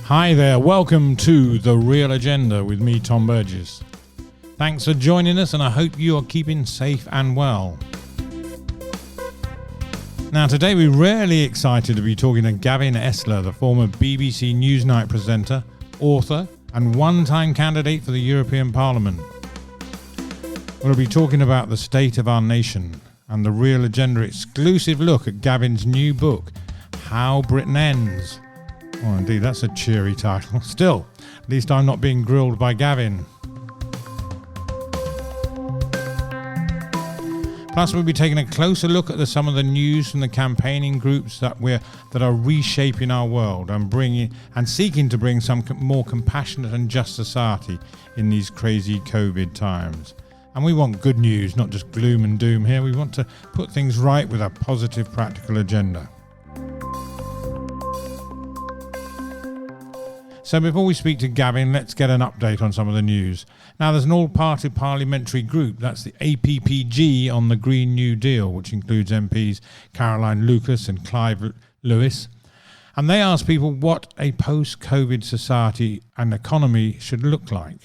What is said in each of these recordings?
Hi there, welcome to The Real Agenda with me, Tom Burgess. Thanks for joining us and I hope you are keeping safe and well. Now today we're really excited to be talking to Gavin Esler, the former BBC Newsnight presenter, author and one-time candidate for the European Parliament. We'll be talking about the state of our nation and the Real Agenda exclusive look at Gavin's new book, How Britain Ends. Oh, indeed, that's a cheery title. Still, at least I'm not being grilled by Gavin. Plus, we'll be taking a closer look at some of the news from the campaigning groups that are reshaping our world and seeking to bring some more compassionate and just society in these crazy COVID times. And we want good news, not just gloom and doom here. We want to put things right with a positive, practical agenda. So before we speak to Gavin, let's get an update on some of the news. Now, there's an all-party parliamentary group, that's the APPG, on the Green New Deal, which includes MPs Caroline Lucas and Clive Lewis. And they asked people what a post-COVID society and economy should look like.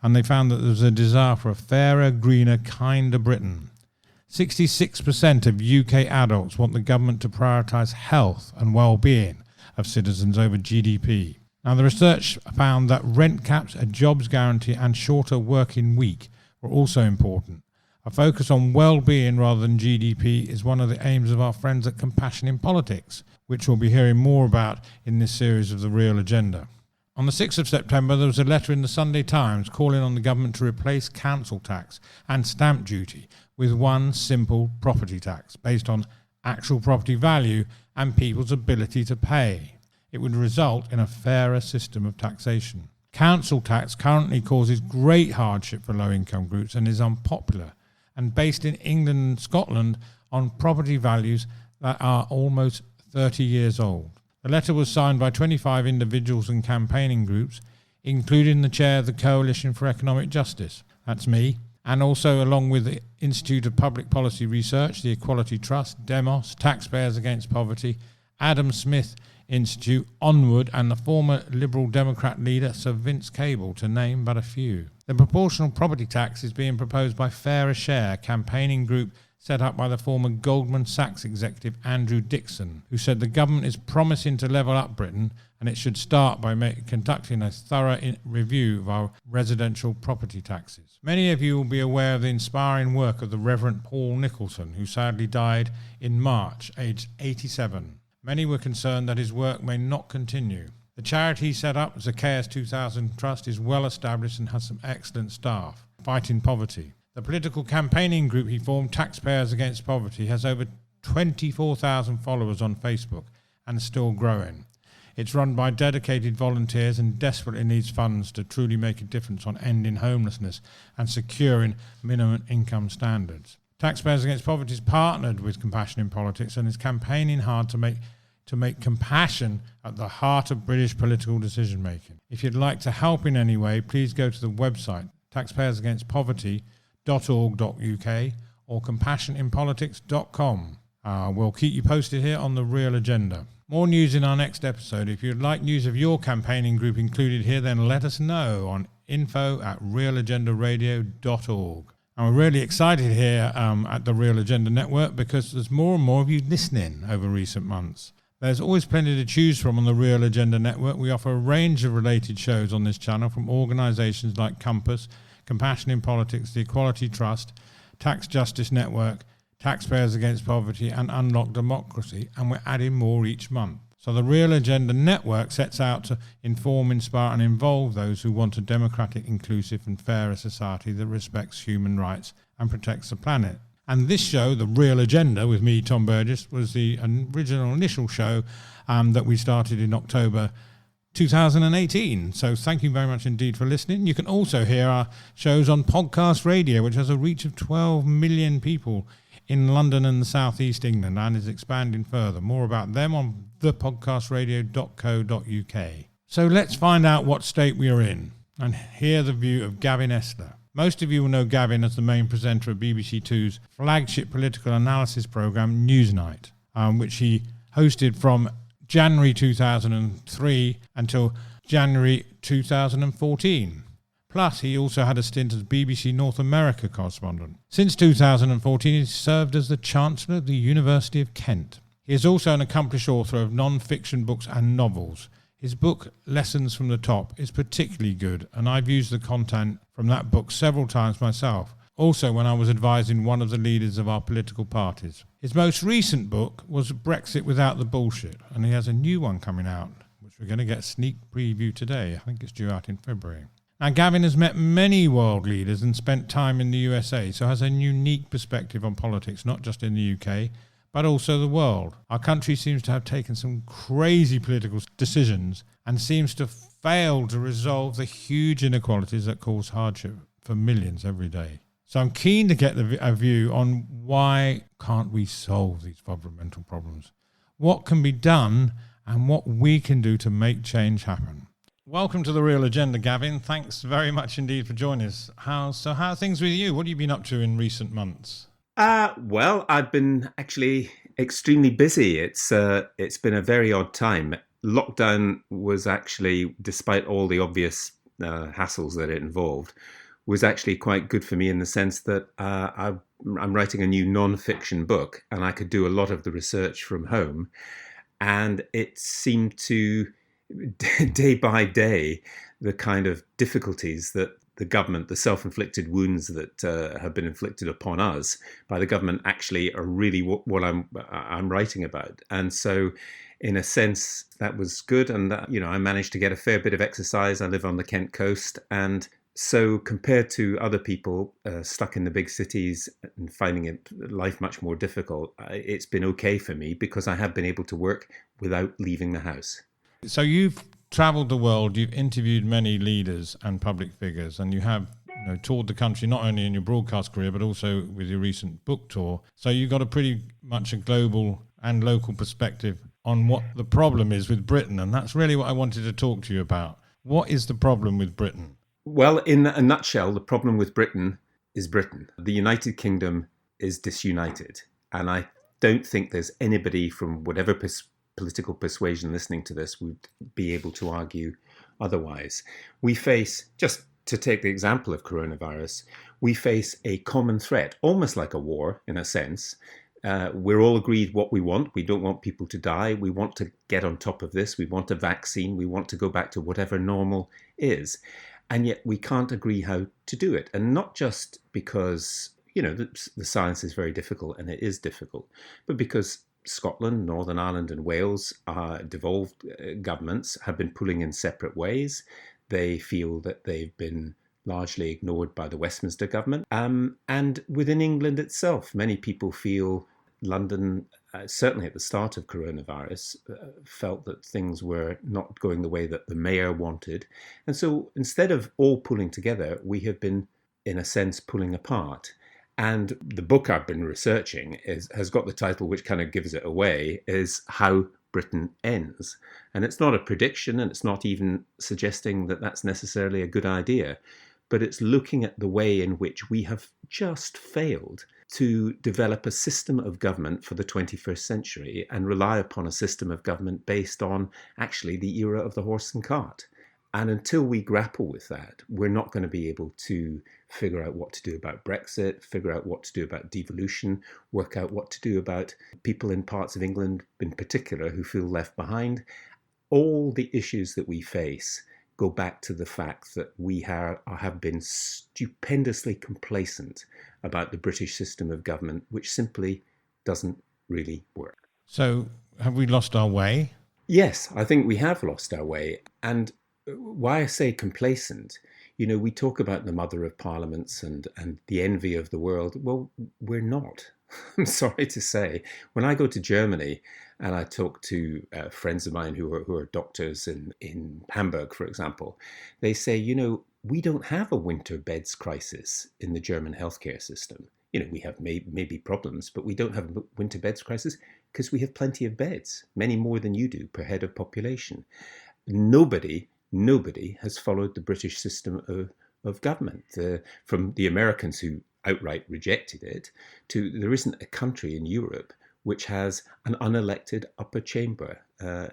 And they found that there was a desire for a fairer, greener, kinder Britain. 66% of UK adults want the government to prioritise health and well-being of citizens over GDP. Now, the research found that rent caps, a jobs guarantee and shorter working week were also important. A focus on well-being rather than GDP is one of the aims of our friends at Compassion in Politics, which we'll be hearing more about in this series of The Real Agenda. On the 6th of September, there was a letter in the Sunday Times calling on the government to replace council tax and stamp duty with one simple property tax based on actual property value and people's ability to pay. It would result in a fairer system of taxation. Council tax currently causes great hardship for low-income groups and is unpopular and based in England and Scotland on property values that are almost 30 years old. The letter was signed by 25 individuals and campaigning groups, including the chair of the Coalition for Economic Justice, that's me, and also along with the Institute of Public Policy Research, the Equality Trust, Demos, Taxpayers Against Poverty, Adam Smith Institute, Onward, and the former Liberal Democrat leader Sir Vince Cable, to name but a few. The proportional property tax is being proposed by Fairer Share, campaigning group set up by the former Goldman Sachs executive Andrew Dixon, who said the government is promising to level up Britain and it should start by conducting a thorough review of our residential property taxes. Many of you will be aware of the inspiring work of the Reverend Paul Nicholson, who sadly died in March, aged 87. Many were concerned that his work may not continue. The charity he set up, Zacchaeus 2000 Trust, is well established and has some excellent staff fighting poverty. The political campaigning group he formed, Taxpayers Against Poverty, has over 24,000 followers on Facebook and is still growing. It's run by dedicated volunteers and desperately needs funds to truly make a difference on ending homelessness and securing minimum income standards. Taxpayers Against Poverty is partnered with Compassion in Politics and is campaigning hard to make compassion at the heart of British political decision making. If you'd like to help in any way, please go to the website taxpayersagainstpoverty.org.uk or compassioninpolitics.com. We'll keep you posted here on The Real Agenda. More news in our next episode. If you'd like news of your campaigning group included here, then let us know on info@realagendaradio.org. And we're really excited here at the Real Agenda Network because there's more and more of you listening over recent months. There's always plenty to choose from on the Real Agenda Network. We offer a range of related shows on this channel from organisations like Compass, Compassion in Politics, the Equality Trust, Tax Justice Network, Taxpayers Against Poverty and Unlock Democracy, and we're adding more each month. So the Real Agenda Network sets out to inform, inspire and involve those who want a democratic, inclusive and fairer society that respects human rights and protects the planet. And this show, The Real Agenda, with me, Tom Burgess, was the original initial show that we started in October 2018. So thank you very much indeed for listening. You can also hear our shows on podcast radio, which has a reach of 12 million people in London and the southeast England and is expanding further. More about them on thepodcastradio.co.uk. So let's find out what state we are in and hear the view of Gavin Esler. Most of you will know Gavin as the main presenter of BBC Two's flagship political analysis programme Newsnight, which he hosted from January 2003 until January 2014. Plus, he also had a stint as BBC North America correspondent. Since 2014, he served as the Chancellor of the University of Kent. He is also an accomplished author of non-fiction books and novels. His book, Lessons from the Top, is particularly good, and I've used the content from that book several times myself, also when I was advising one of the leaders of our political parties. His most recent book was Brexit Without the Bullshit, and he has a new one coming out, which we're going to get a sneak preview today. I think it's due out in February. Now, Gavin has met many world leaders and spent time in the USA, so has a unique perspective on politics, not just in the UK, but also the world. Our country seems to have taken some crazy political decisions and seems to fail to resolve the huge inequalities that cause hardship for millions every day. So I'm keen to get a view on why can't we solve these fundamental problems, what can be done, and what we can do to make change happen. Welcome to The Real Agenda, Gavin. Thanks very much indeed for joining us. How are things with you? What have you been up to in recent months? Well, I've been actually extremely busy. It's been a very odd time. Lockdown was actually, despite all the obvious hassles that it involved, was actually quite good for me in the sense that I'm writing a new non-fiction book, and I could do a lot of the research from home. And it seemed to, day by day, the kind of difficulties that the government, the self-inflicted wounds that have been inflicted upon us by the government, actually are really what I'm writing about. And so, in a sense, that was good. And I managed to get a fair bit of exercise. I live on the Kent coast, and so compared to other people stuck in the big cities and finding life much more difficult, it's been okay for me because I have been able to work without leaving the house. So you've travelled the world, you've interviewed many leaders and public figures, and you have toured the country not only in your broadcast career but also with your recent book tour. So you've got a pretty much a global and local perspective on what the problem is with Britain, and that's really what I wanted to talk to you about. What is the problem with Britain? Well, in a nutshell, the problem with Britain is Britain. The United Kingdom is disunited, and I don't think there's anybody from whatever political persuasion listening to this would be able to argue otherwise. We face, just to take the example of coronavirus, we face a common threat, almost like a war in a sense. We're all agreed what we want. We don't want people to die. We want to get on top of this. We want a vaccine. We want to go back to whatever normal is. And yet we can't agree how to do it. And not just because, the science is very difficult, and it is difficult, but because Scotland, Northern Ireland and Wales, devolved governments, have been pulling in separate ways. They feel that they've been largely ignored by the Westminster government. And within England itself, many people feel London, certainly at the start of coronavirus, felt that things were not going the way that the mayor wanted. And so instead of all pulling together, we have been, in a sense, pulling apart. And the book I've been researching has got the title, which kind of gives it away, is How Britain Ends. And it's not a prediction, and it's not even suggesting that that's necessarily a good idea, but it's looking at the way in which we have just failed to develop a system of government for the 21st century and rely upon a system of government based on actually the era of the horse and cart. And until we grapple with that, we're not going to be able to figure out what to do about Brexit, figure out what to do about devolution, work out what to do about people in parts of England in particular who feel left behind. All the issues that we face go back to the fact that we have been stupendously complacent about the British system of government, which simply doesn't really work. So have we lost our way? Yes, I think we have lost our way. And why I say complacent, we talk about the mother of parliaments and the envy of the world. Well, we're not. I'm sorry to say. When I go to Germany and I talk to friends of mine who are doctors in Hamburg, for example, they say, we don't have a winter beds crisis in the German healthcare system. We have maybe problems, but we don't have a winter beds crisis because we have plenty of beds, many more than you do per head of population. Nobody has followed the British system of government. From the Americans who outright rejected it, to there isn't a country in Europe which has an unelected upper chamber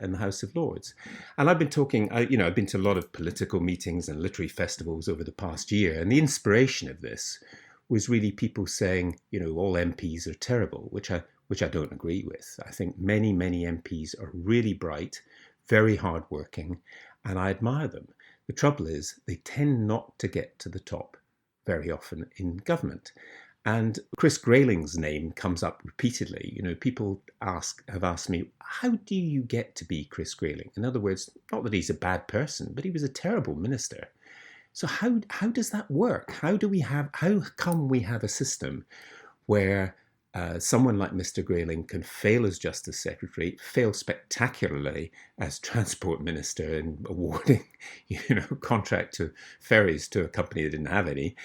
in the House of Lords. And I've been talking, I've been to a lot of political meetings and literary festivals over the past year. And the inspiration of this was really people saying, all MPs are terrible, which I don't agree with. I think many, many MPs are really bright, very hardworking, and I admire them. The trouble is they tend not to get to the top very often in government. And Chris Grayling's name comes up repeatedly. People have asked me, how do you get to be Chris Grayling? In other words, not that he's a bad person, but he was a terrible minister. So how does that work? How come we have a system where someone like Mr. Grayling can fail as Justice Secretary, fail spectacularly as Transport Minister in awarding, contract to ferries to a company that didn't have any,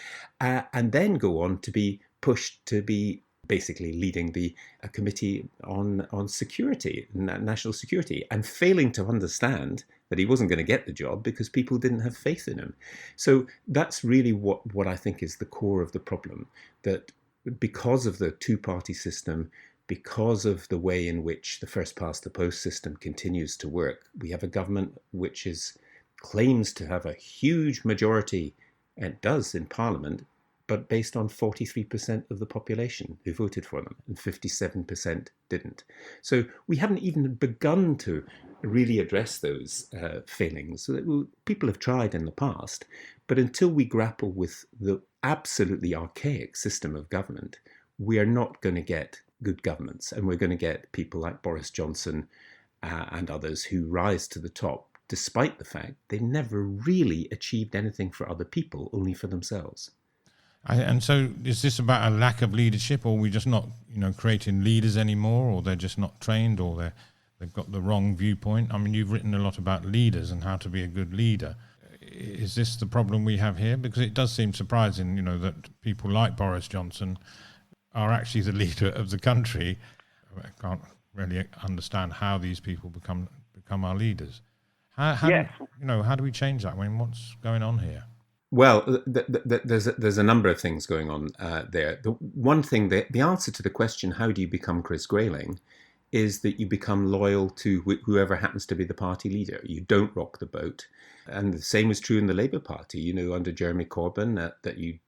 and then go on to be pushed to be basically leading the committee on security, national security, and failing to understand that he wasn't going to get the job because people didn't have faith in him. So that's really what I think is the core of the problem, that because of the two-party system, because of the way in which the first-past-the-post system continues to work, we have a government which claims to have a huge majority, and does in Parliament, but based on 43% of the population who voted for them, and 57% didn't. So we haven't even begun to really address those failings. So people have tried in the past, but until we grapple with the absolutely archaic system of government, we are not going to get good governments, and we're going to get people like Boris Johnson and others who rise to the top, despite the fact they never really achieved anything for other people, only for themselves. And so is this about a lack of leadership, or are we just not, creating leaders anymore, or they're just not trained, or they've got the wrong viewpoint? I mean, you've written a lot about leaders and how to be a good leader. Is this the problem we have here? Because it does seem surprising, that people like Boris Johnson are actually the leader of the country. I can't really understand how these people become our leaders. How do we change that? I mean, what's going on here? Well, there's a number of things going on there. The one thing, the answer to the question, how do you become Chris Grayling, is that you become loyal to whoever happens to be the party leader. You don't rock the boat. And the same was true in the Labour Party, under Jeremy Corbyn, that you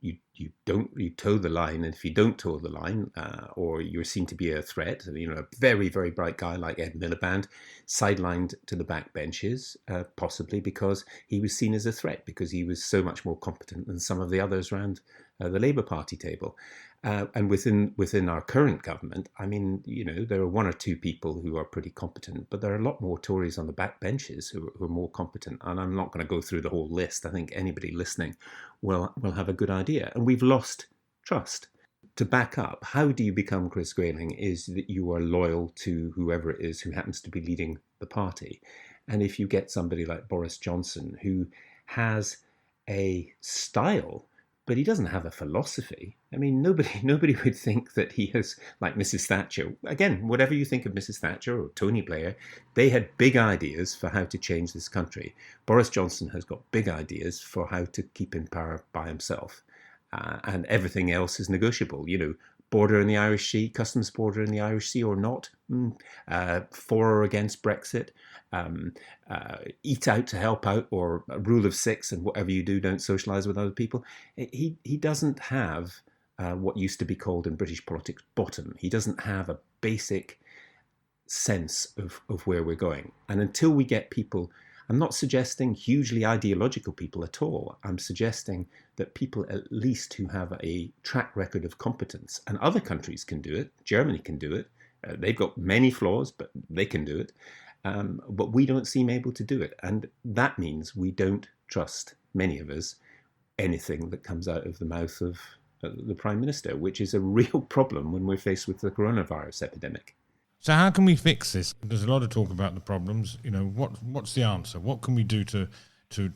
toe the line. And if you don't toe the line, or you're seen to be a threat, a very, very bright guy like Ed Miliband, sidelined to the backbenches, possibly because he was seen as a threat, because he was so much more competent than some of the others around the Labour Party table. And within our current government, I mean, there are one or two people who are pretty competent, but there are a lot more Tories on the backbenches who are more competent. And I'm not going to go through the whole list. I think anybody listening will have a good idea. And we've lost trust. To back up, how do you become Chris Grayling is that you are loyal to whoever it is who happens to be leading the party. And if you get somebody like Boris Johnson, who has a style, but he doesn't have a philosophy. I mean, nobody would think that he has, like Mrs. Thatcher. Again, whatever you think of Mrs. Thatcher or Tony Blair, they had big ideas for how to change this country. Boris Johnson has got big ideas for how to keep in power by himself. And everything else is negotiable. Border in the Irish Sea, customs border in the Irish Sea or not, for or against Brexit, eat out to help out, or a rule of six, and whatever you do, don't socialise with other people. He doesn't have what used to be called in British politics bottom. He doesn't have a basic sense of where we're going. And until we get people, I'm not suggesting hugely ideological people at all. I'm suggesting that people at least who have a track record of competence, and other countries can do it. Germany can do it. They've got many flaws, but they can do it. But we don't seem able to do it. And that means we don't trust, many of us, anything that comes out of the mouth of the Prime Minister, which is a real problem when we're faced with the coronavirus epidemic. So how can we fix this? There's a lot of talk about the problems. What's the answer? What can we do to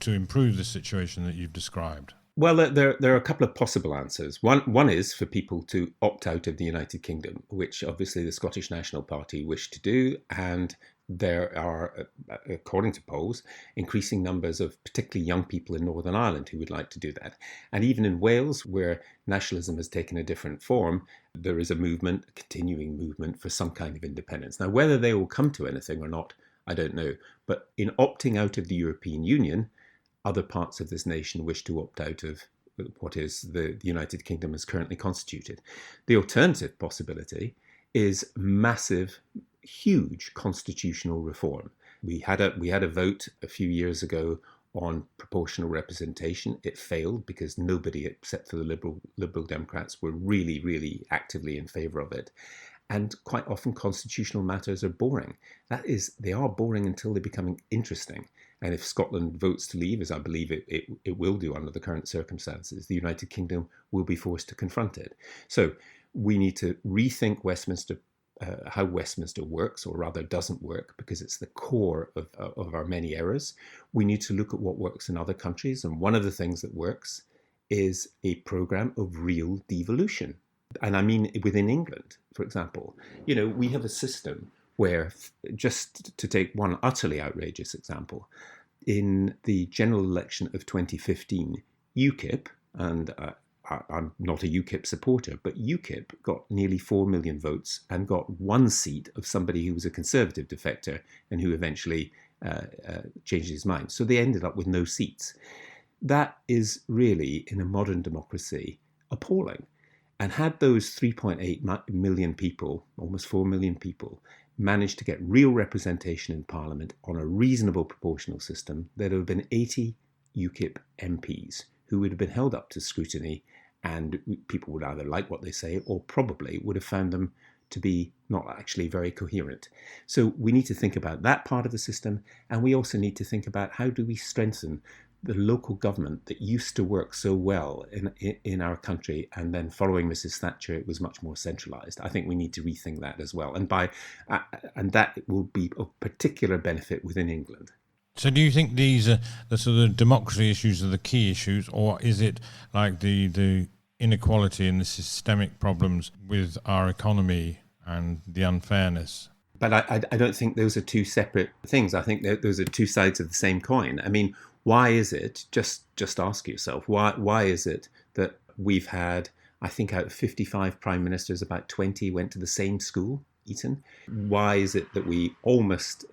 improve the situation that you've described? Well, there are a couple of possible answers. One is for people to opt out of the United Kingdom, which obviously the Scottish National Party wish to do, and there are, according to polls, increasing numbers of particularly young people in Northern Ireland who would like to do that. And even in Wales, where nationalism has taken a different form, there is a movement, a continuing movement for some kind of independence. Now, whether they will come to anything or not, I don't know. But in opting out of the European Union, other parts of this nation wish to opt out of what is the United Kingdom as currently constituted. The alternative possibility is massive, huge constitutional reform. We had a vote a few years ago on proportional representation. It failed because nobody except for the Liberal Democrats were really, really actively in favour of it. And quite often constitutional matters are boring. That is, they are boring until they become interesting. And if Scotland votes to leave, as I believe it will do under the current circumstances, the United Kingdom will be forced to confront it. So we need to rethink Westminster, how Westminster works, or rather doesn't work, because it's the core of our many errors. We need to look at what works in other countries. And one of the things that works is a programme of real devolution. And I mean within England, for example. We have a system where, just to take one utterly outrageous example, in the general election of 2015, UKIP, and I'm not a UKIP supporter, but UKIP got nearly 4 million votes and got one seat of somebody who was a Conservative defector and who eventually changed his mind. So they ended up with no seats. That is really, in a modern democracy, appalling. And had those 3.8 million people, almost 4 million people, managed to get real representation in Parliament on a reasonable proportional system, there would have been 80 UKIP MPs who would have been held up to scrutiny, and people would either like what they say or probably would have found them to be not actually very coherent. So we need to think about that part of the system, and we also need to think about how do we strengthen the local government that used to work so well in our country, and then following Mrs. Thatcher, it was much more centralised. I think we need to rethink that as well, and that will be of particular benefit within England. So do you think these are the sort of democracy issues are the key issues, or is it like the inequality and the systemic problems with our economy and the unfairness? But I don't think those are two separate things. I think those are two sides of the same coin. I mean, why is it, just ask yourself, why is it that we've had, I think out of 55 prime ministers, about 20 went to the same school, Eton? Why is it that we almost...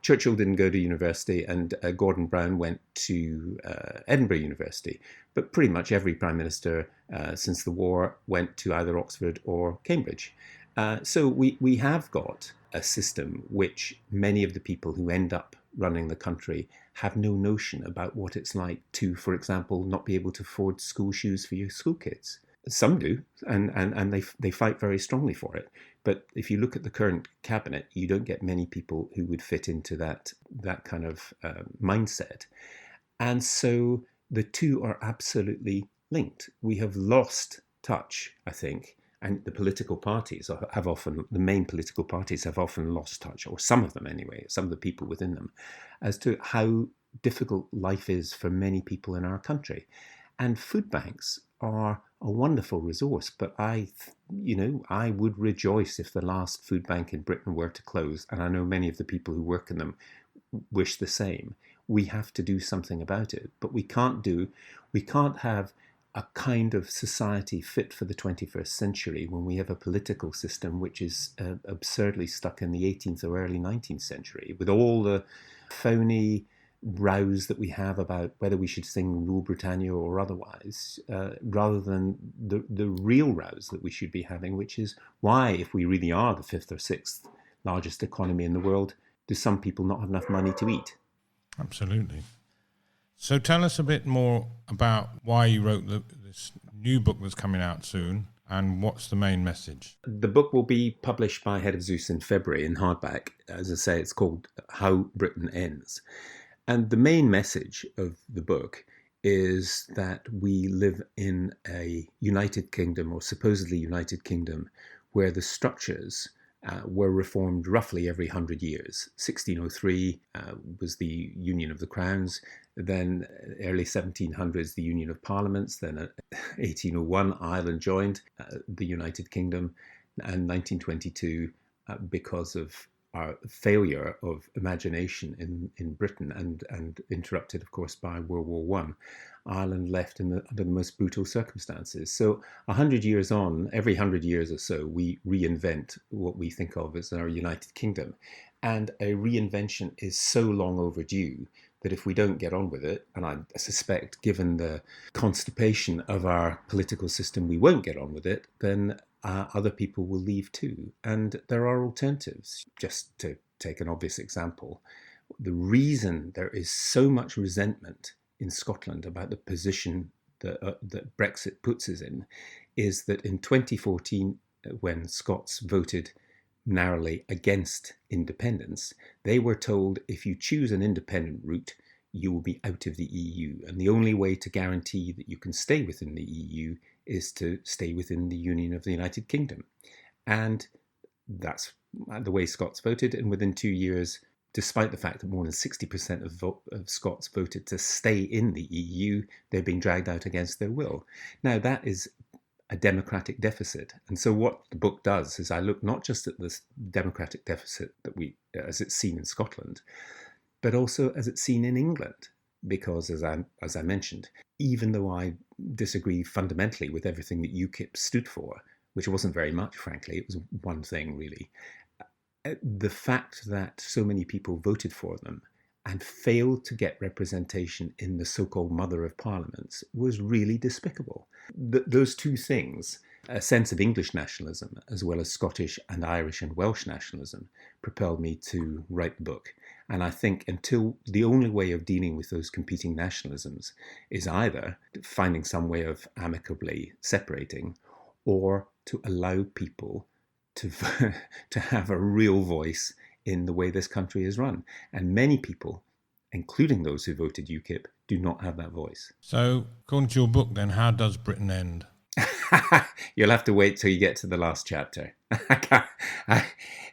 Churchill didn't go to university, and Gordon Brown went to Edinburgh University. But pretty much every prime minister since the war went to either Oxford or Cambridge. So we have got a system which many of the people who end up running the country have no notion about what it's like to, for example, not be able to afford school shoes for your school kids. Some do, and they fight very strongly for it. But if you look at the current cabinet, you don't get many people who would fit into that kind of mindset. And so the two are absolutely linked. We have lost touch, I think, and the political parties the main political parties have often lost touch, or some of them anyway, some of the people within them, as to how difficult life is for many people in our country. And food banks are a wonderful resource, but I would rejoice if the last food bank in Britain were to close, and I know many of the people who work in them wish the same. We have to do something about it, but we can't have a kind of society fit for the 21st century when we have a political system which is absurdly stuck in the 18th or early 19th century, with all the phony rows that we have about whether we should sing Rule Britannia or otherwise, rather than the real rows that we should be having, which is why, if we really are the fifth or sixth largest economy in the world, do some people not have enough money to eat? Absolutely. So tell us a bit more about why you wrote this new book that's coming out soon, and what's the main message? The book will be published by Head of Zeus in February in hardback. As I say, it's called How Britain Ends. And the main message of the book is that we live in a United Kingdom, or supposedly United Kingdom, where the structures were reformed roughly every 100 years. 1603 was the Union of the Crowns, then early 1700s the Union of Parliaments, then 1801 Ireland joined the United Kingdom, and 1922 because of failure of imagination in Britain, and interrupted, of course, by World War One, Ireland left under the most brutal circumstances. So 100 years on, every 100 years or so, we reinvent what we think of as our United Kingdom. And a reinvention is so long overdue that if we don't get on with it, and I suspect, given the constipation of our political system, we won't get on with it, then other people will leave too. And there are alternatives. Just to take an obvious example, the reason there is so much resentment in Scotland about the position that Brexit puts us in is that in 2014, when Scots voted narrowly against independence, they were told if you choose an independent route, you will be out of the EU. And the only way to guarantee that you can stay within the EU is to stay within the Union of the United Kingdom. And that's the way Scots voted. And within 2 years, despite the fact that more than 60% of Scots voted to stay in the EU, they're being dragged out against their will. Now, that is a democratic deficit. And so what the book does is I look not just at this democratic deficit that as it's seen in Scotland, but also as it's seen in England. Because as I mentioned, even though I disagree fundamentally with everything that UKIP stood for, which wasn't very much, frankly, it was one thing really, the fact that so many people voted for them and failed to get representation in the so-called mother of parliaments was really despicable. Those two things, a sense of English nationalism as well as Scottish and Irish and Welsh nationalism, propelled me to write the book. And I think until the only way of dealing with those competing nationalisms is either finding some way of amicably separating, or to allow people to have a real voice in the way this country is run. And many people, including those who voted UKIP, do not have that voice. So, according to your book, then, how does Britain end? You'll have to wait till you get to the last chapter.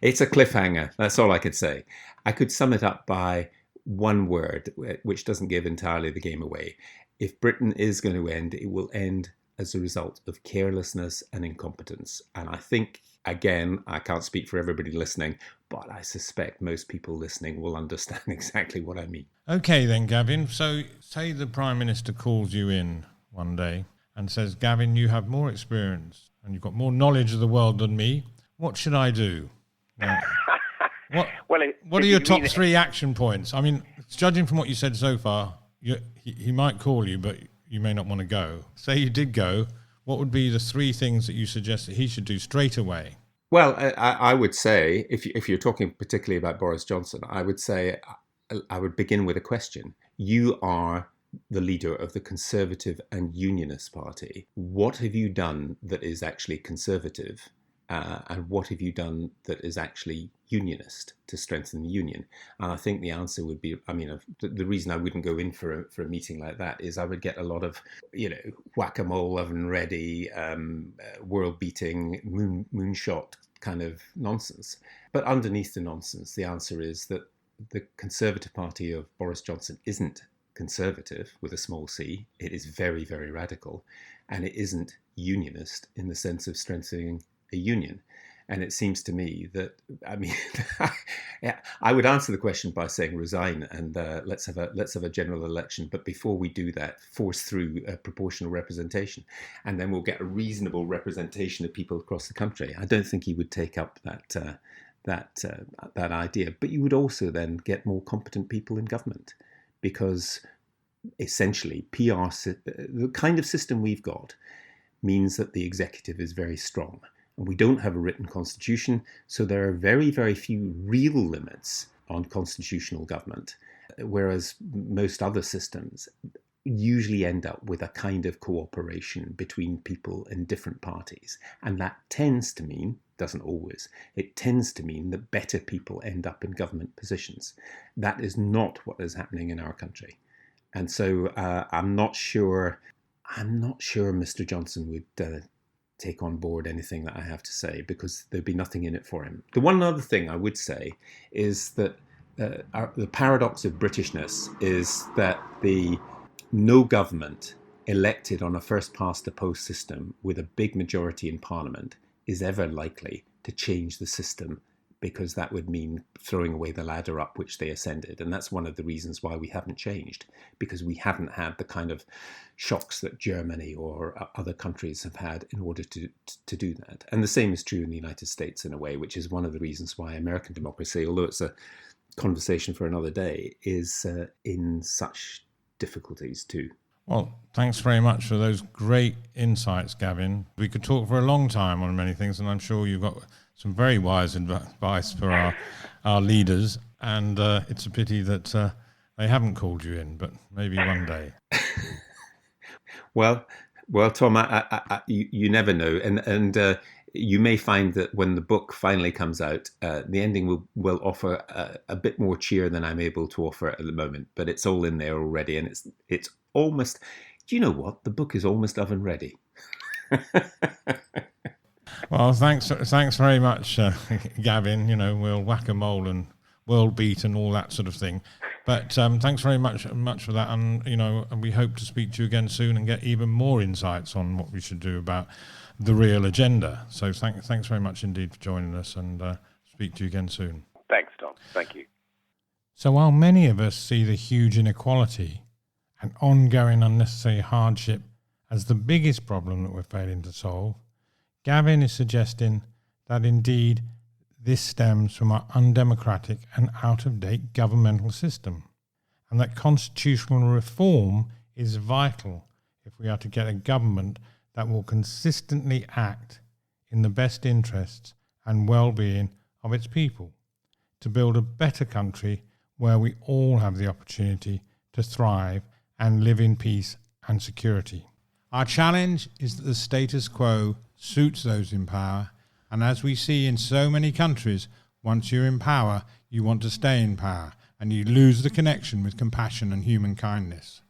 It's a cliffhanger. That's all I could say. I could sum it up by one word, which doesn't give entirely the game away. If Britain is going to end, it will end as a result of carelessness and incompetence. And I think, again, I can't speak for everybody listening, but I suspect most people listening will understand exactly what I mean. Okay then, Gavin. So say the Prime Minister calls you in one day and says, Gavin, you have more experience and you've got more knowledge of the world than me. What should I do? What are your top three action points? I mean, judging from what you said so far, he might call you, but you may not want to go. Say you did go, what would be the three things that you suggest that he should do straight away? Well, I would say, if you're talking particularly about Boris Johnson, I would say I would begin with a question. You are the leader of the Conservative and Unionist Party. What have you done that is actually conservative? And what have you done that is actually unionist to strengthen the union? And I think the answer would be, the reason I wouldn't go in for a meeting like that is I would get a lot of, whack-a-mole, oven ready, world-beating, moonshot kind of nonsense. But underneath the nonsense, the answer is that the Conservative Party of Boris Johnson isn't conservative with a small c. It is very, very radical. And it isn't unionist in the sense of strengthening a union. And it seems to me that, I would answer the question by saying resign and let's have a general election. But before we do that, force through a proportional representation, and then we'll get a reasonable representation of people across the country. I don't think he would take up that idea. But you would also then get more competent people in government, because essentially the kind of system we've got means that the executive is very strong. And we don't have a written constitution, so there are very, very few real limits on constitutional government, whereas most other systems usually end up with a kind of cooperation between people in different parties. And that tends to mean, doesn't always, it tends to mean that better people end up in government positions. That is not what is happening in our country. And so I'm not sure Mr. Johnson would take on board anything that I have to say, because there'd be nothing in it for him. The one other thing I would say is that the paradox of Britishness is that the no government elected on a first-past-the-post system with a big majority in Parliament is ever likely to change the system because that would mean throwing away the ladder up which they ascended. And that's one of the reasons why we haven't changed, because we haven't had the kind of shocks that Germany or other countries have had in order to do that. And the same is true in the United States in a way, which is one of the reasons why American democracy, although it's a conversation for another day, is in such difficulties too. Well, thanks very much for those great insights, Gavin. We could talk for a long time on many things, and I'm sure you've got some very wise advice for our leaders, and it's a pity that they haven't called you in, but maybe one day. Well, Tom, you never know, and you may find that when the book finally comes out, the ending will offer a bit more cheer than I'm able to offer at the moment, but it's all in there already, and it's almost, do you know what? The book is almost oven ready. Well, thanks very much, Gavin. We'll whack-a-mole and world beat and all that sort of thing. But thanks very much for that, and we hope to speak to you again soon and get even more insights on what we should do about the real agenda. So thanks very much indeed for joining us, and speak to you again soon. Thanks, Tom. Thank you. So while many of us see the huge inequality and ongoing unnecessary hardship as the biggest problem that we're failing to solve, Gavin is suggesting that indeed this stems from our undemocratic and out-of-date governmental system, and that constitutional reform is vital if we are to get a government that will consistently act in the best interests and well-being of its people, to build a better country where we all have the opportunity to thrive and live in peace and security. Our challenge is that the status quo suits those in power, and as we see in so many countries, once you're in power, you want to stay in power, and you lose the connection with compassion and human kindness.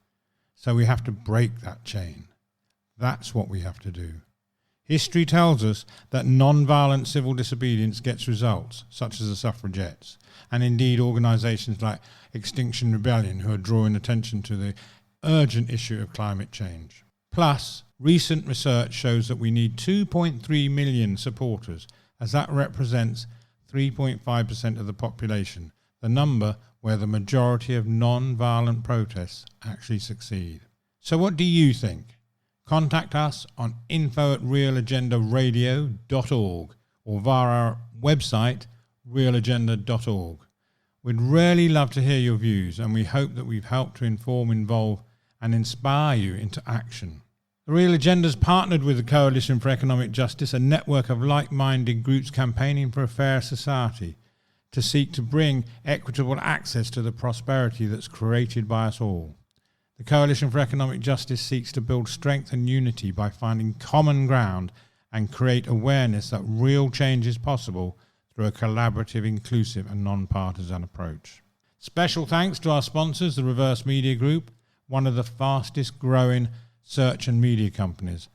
So we have to break that chain. That's what we have to do. History tells us that non-violent civil disobedience gets results, such as the suffragettes, and indeed organisations like Extinction Rebellion, who are drawing attention to the urgent issue of climate change. Plus, recent research shows that we need 2.3 million supporters, as that represents 3.5% of the population, the number where the majority of non-violent protests actually succeed. So what do you think? Contact us on info@realagendaradio.org or via our website, realagenda.org. We'd really love to hear your views, and we hope that we've helped to inform, involve, and inspire you into action. The Real Agenda's partnered with the Coalition for Economic Justice, a network of like-minded groups campaigning for a fair society, to seek to bring equitable access to the prosperity that's created by us all. The Coalition for Economic Justice seeks to build strength and unity by finding common ground and create awareness that real change is possible through a collaborative, inclusive and non-partisan approach. Special thanks to our sponsors, the Reverse Media Group, one of the fastest growing search and media companies.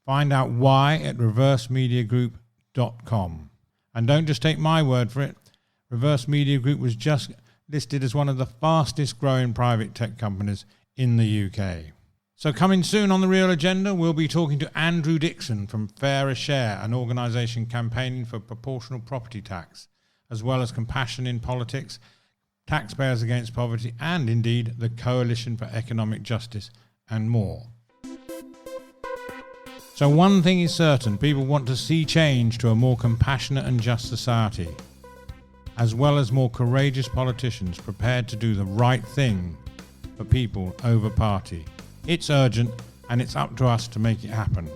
Find out why at reversemediagroup.com. And don't just take my word for it. Reverse Media Group was just listed as one of the fastest growing private tech companies in the UK. So coming soon on The Real Agenda, we'll be talking to Andrew Dixon from Fairer Share, an organisation campaigning for proportional property tax, as well as Compassion in Politics, Taxpayers Against Poverty, and indeed the Coalition for Economic Justice, and more. So one thing is certain, people want to see change to a more compassionate and just society, as well as more courageous politicians prepared to do the right thing for people over party. It's urgent, and it's up to us to make it happen.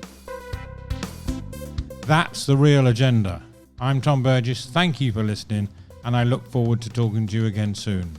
That's The Real Agenda. I'm Tom Burgess. Thank you for listening, and I look forward to talking to you again soon.